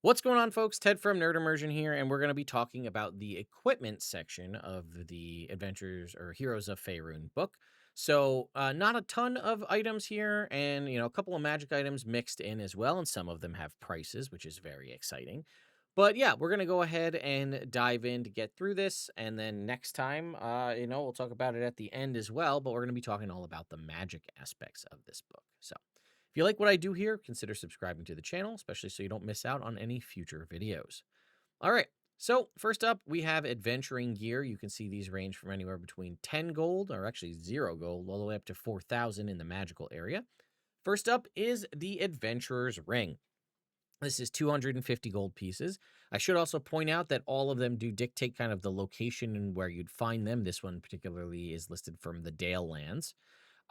What's going on, folks? Ted from Nerd Immersion here, and we're going to be talking about the equipment section of the Adventures or Heroes of Faerun book. Not a ton of items here, and a couple of magic items mixed in as well, and some of them have prices, which is very exciting. But yeah, we're going to go ahead and dive in to get through this, and then next time, we'll talk about it at the end as well. But we're going to be talking all about the magic aspects of this book. If you like what I do here, consider subscribing to the channel, especially so you don't miss out on any future videos. All right, so first up, we have adventuring gear. You can see these range from anywhere between 10 gold, or actually 0 gold, all the way up to 4,000 in the magical area. First up is the Adventurer's Ring. This is 250 gold pieces. I should also point out that all of them do dictate kind of the location and where you'd find them. This one particularly is listed from the Dale Lands.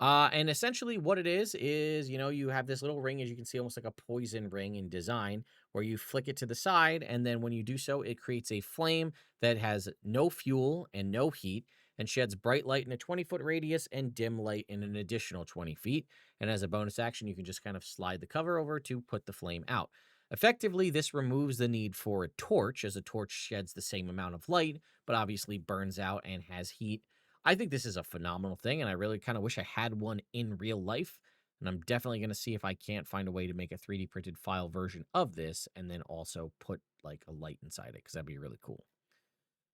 And essentially what it is, you have this little ring, as you can see, almost like a poison ring in design, where you flick it to the side. And then when you do so, it creates a flame that has no fuel and no heat and sheds bright light in a 20-foot radius and dim light in an additional 20 feet. And as a bonus action, you can just kind of slide the cover over to put the flame out. Effectively, this removes the need for a torch, as a torch sheds the same amount of light, but obviously burns out and has heat. I think this is a phenomenal thing, and I really kind of wish I had one in real life. And I'm definitely going to see if I can't find a way to make a 3D printed file version of this and then also put like a light inside it, because that'd be really cool.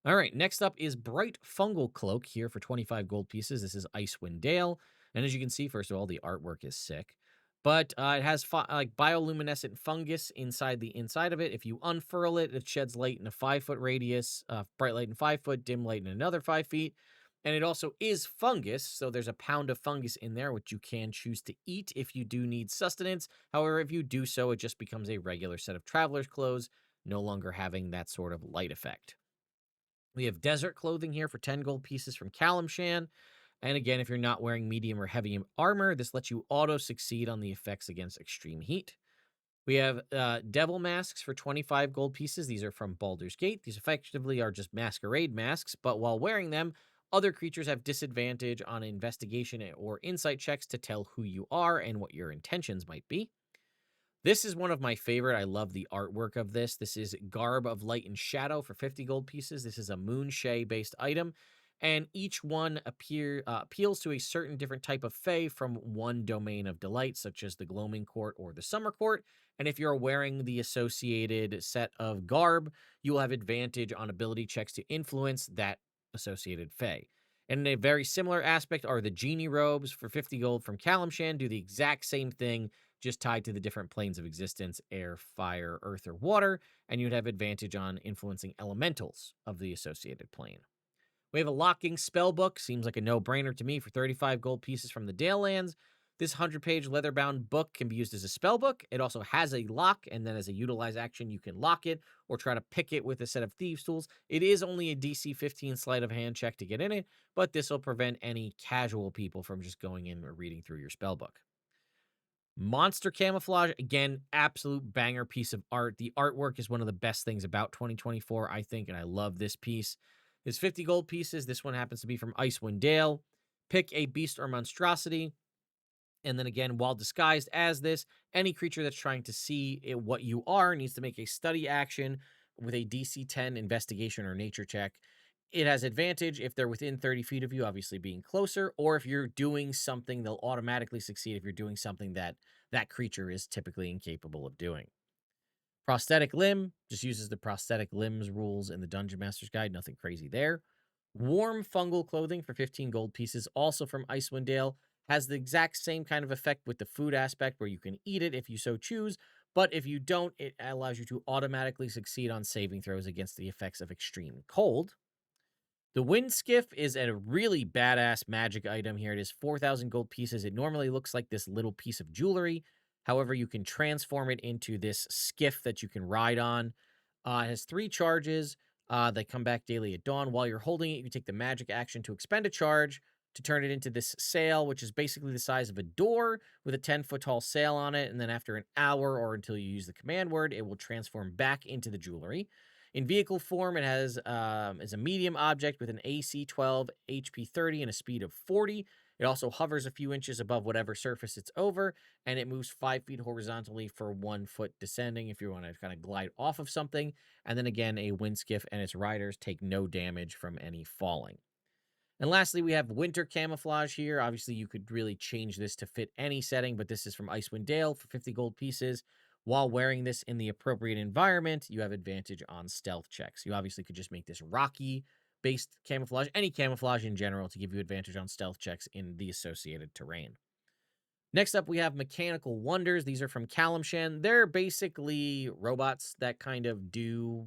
All right, next up is Bright Fungal Cloak here for 25 gold pieces. This is Icewind Dale. And as you can see, first of all, the artwork is sick. But it has like bioluminescent fungus inside the inside of it. If you unfurl it, it sheds light in a 5-foot radius, bright light in 5 foot, dim light in another 5 feet. And it also is fungus, so there's a pound of fungus in there, which you can choose to eat if you do need sustenance. However, if you do so, it just becomes a regular set of traveler's clothes, no longer having that sort of light effect. We have desert clothing here for 10 gold pieces from Calimshan. And again, if you're not wearing medium or heavy armor, this lets you auto-succeed on the effects against extreme heat. We have devil masks for 25 gold pieces. These are from Baldur's Gate. These effectively are just masquerade masks, but while wearing them, other creatures have disadvantage on investigation or insight checks to tell who you are and what your intentions might be. This is one of my favorite. I love the artwork of this. This is Garb of Light and Shadow for 50 gold pieces. This is a Moonshae-based item, and each one appeals to a certain different type of fae from one domain of delight, such as the Gloaming Court or the Summer Court. And if you're wearing the associated set of garb, you will have advantage on ability checks to influence that associated fae. And in a very similar aspect are the Genie Robes for 50 gold from Calimshan, do the exact same thing, just tied to the different planes of existence, air, fire, earth, or water, and you'd have advantage on influencing elementals of the associated plane. We have a locking spell book. Seems like a no-brainer to me for 35 gold pieces from the Dale Lands. This 100-page leather-bound book can be used as a spell book. It also has a lock, and then as a utilize action, you can lock it or try to pick it with a set of thieves' tools. It is only a DC 15 sleight of hand check to get in it, but this will prevent any casual people from just going in or reading through your spell book. Monster camouflage, again, absolute banger piece of art. The artwork is one of the best things about 2024, I think, and I love this piece. There's 50 gold pieces. This one happens to be from Icewind Dale. Pick a beast or monstrosity. And then again, while disguised as this, any creature that's trying to see what you are needs to make a study action with a DC 10 investigation or nature check. It has advantage if they're within 30 feet of you, obviously being closer, or if you're doing something, they'll automatically succeed if you're doing something that that creature is typically incapable of doing. Prosthetic limb just uses the prosthetic limbs rules in the Dungeon Master's Guide. Nothing crazy there. Warm fungal clothing for 15 gold pieces, also from Icewind Dale, has the exact same kind of effect with the food aspect where you can eat it if you so choose, but if you don't, it allows you to automatically succeed on saving throws against the effects of extreme cold. The Windskiff is a really badass magic item here. It is 4,000 gold pieces. It normally looks like this little piece of jewelry. However, you can transform it into this skiff that you can ride on. It has 3 charges. They come back daily at dawn. While you're holding it, you take the magic action to expend a charge to turn it into this sail, which is basically the size of a door with a 10-foot tall sail on it. And then after an hour or until you use the command word, it will transform back into the jewelry. In vehicle form, it has is a medium object with an AC 12, HP 30, and a speed of 40. It also hovers a few inches above whatever surface it's over, and it moves 5 feet horizontally for 1 foot descending if you want to kind of glide off of something. And then again, a Windskiff and its riders take no damage from any falling. And lastly, we have winter camouflage here. Obviously, you could really change this to fit any setting, but this is from Icewind Dale for 50 gold pieces. While wearing this in the appropriate environment, you have advantage on stealth checks. You obviously could just make this rocky based camouflage, any camouflage in general, to give you advantage on stealth checks in the associated terrain. Next up, we have Mechanical Wonders. These are from Kalimshan. They're basically robots that kind of do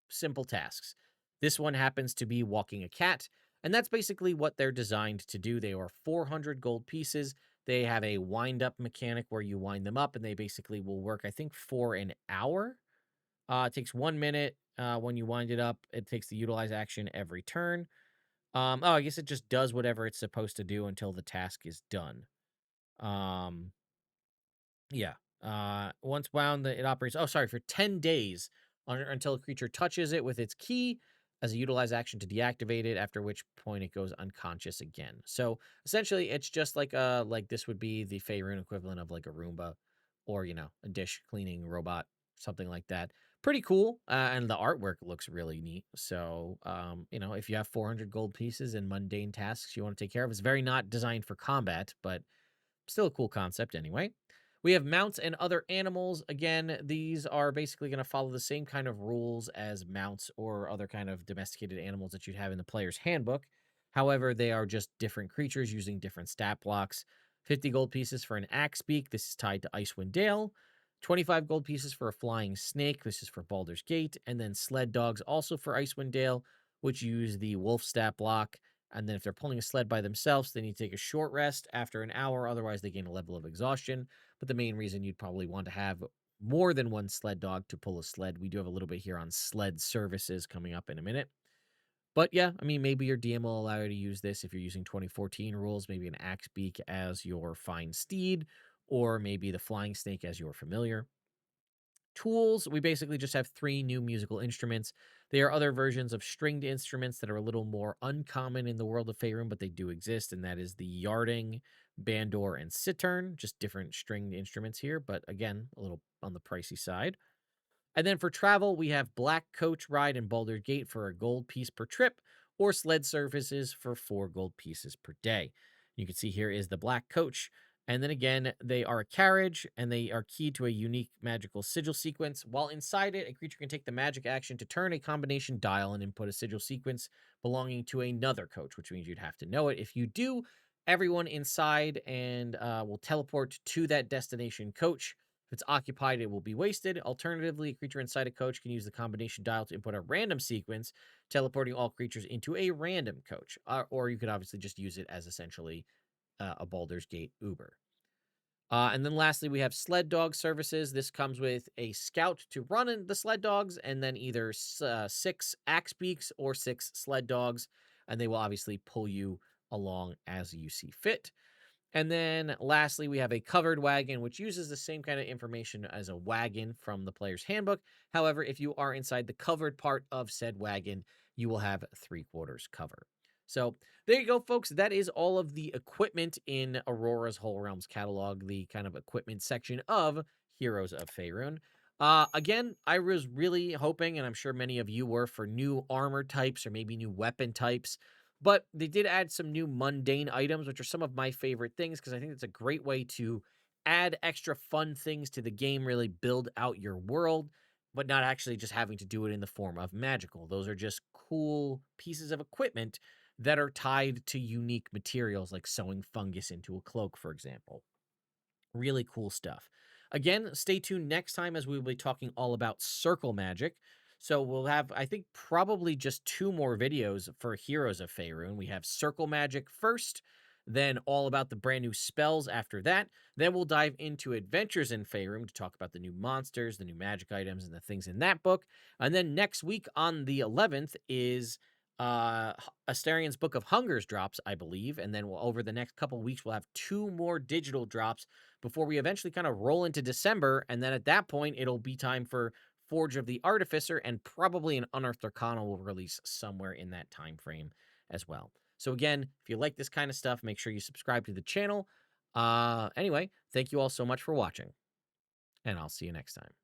simple tasks. This one happens to be walking a cat, and that's basically what they're designed to do. They are 400 gold pieces. They have a wind up mechanic where you wind them up, and they basically will work, I think, for an hour. It takes 1 minute when you wind it up. It takes the utilize action every turn. Oh, I guess it just does whatever it's supposed to do until the task is done. Um, yeah. Once wound, it operates. Oh, sorry, for 10 days until a creature touches it with its key as a utilize action to deactivate it. After which point it goes unconscious again. So essentially, it's just like this would be the Faerun equivalent of like a Roomba, or a dish cleaning robot, something like that. Pretty cool, and the artwork looks really neat. So, if you have 400 gold pieces and mundane tasks you want to take care of, it's very not designed for combat, but still a cool concept anyway. We have mounts and other animals. Again, these are basically going to follow the same kind of rules as mounts or other kind of domesticated animals that you'd have in the player's handbook. However, they are just different creatures using different stat blocks. 50 gold pieces for an axe beak. This is tied to Icewind Dale. 25 gold pieces for a flying snake. This is for Baldur's Gate. And then sled dogs also for Icewind Dale, which use the wolf stat block. And then if they're pulling a sled by themselves, they need to take a short rest after an hour. Otherwise, they gain a level of exhaustion. But the main reason you'd probably want to have more than one sled dog to pull a sled. We do have a little bit here on sled services coming up in a minute. But yeah, I mean, maybe your DM will allow you to use this if you're using 2014 rules, maybe an axe beak as your fine steed, or maybe the flying snake as your familiar. Tools, we basically just have 3 new musical instruments. They are other versions of stringed instruments that are a little more uncommon in the world of Faerun, but they do exist, and that is the yarding, bandor, and cittern, just different stringed instruments here, but again, a little on the pricey side. And then for travel, we have Black Coach Ride in Baldur's Gate for a gold piece per trip, or sled services for 4 gold pieces per day. You can see here is the Black Coach. And then again, they are a carriage, and they are keyed to a unique magical sigil sequence. While inside it, a creature can take the magic action to turn a combination dial and input a sigil sequence belonging to another coach, which means you'd have to know it. If you do, everyone inside and will teleport to that destination coach. If it's occupied, it will be wasted. Alternatively, a creature inside a coach can use the combination dial to input a random sequence, teleporting all creatures into a random coach. Or you could obviously just use it as essentially a Baldur's Gate Uber. And then lastly, we have sled dog services. This comes with a scout to run in the sled dogs, and then either 6 axe beaks or 6 sled dogs, and they will obviously pull you along as you see fit. And then lastly, we have a covered wagon, which uses the same kind of information as a wagon from the player's handbook. However, if you are inside the covered part of said wagon, you will have 3/4 cover. So there you go, folks. That is all of the equipment in Aurora's Whole Realms catalog, the kind of equipment section of Heroes of Faerun. Again, I was really hoping, and I'm sure many of you were, for new armor types or maybe new weapon types. But they did add some new mundane items, which are some of my favorite things, because I think it's a great way to add extra fun things to the game, really build out your world, but not actually just having to do it in the form of magical. Those are just cool pieces of equipment that are tied to unique materials, like sewing fungus into a cloak, for example. Really cool stuff. Again, stay tuned next time as we will be talking all about circle magic. So we'll have, I think, probably just 2 more videos for Heroes of Faerun. We have circle magic first, then all about the brand new spells after that. Then we'll dive into Adventures in Faerun to talk about the new monsters, the new magic items, and the things in that book. And then next week on the 11th is Astarion's Book of Hungers drops, I believe. And then over the next couple weeks, we'll have 2 more digital drops before we eventually kind of roll into December. And then at that point, it'll be time for Forge of the Artificer, and probably an Unearthed Arcana will release somewhere in that time frame as well. So again, if you like this kind of stuff, make sure you subscribe to the channel. Anyway, thank you all so much for watching, and I'll see you next time.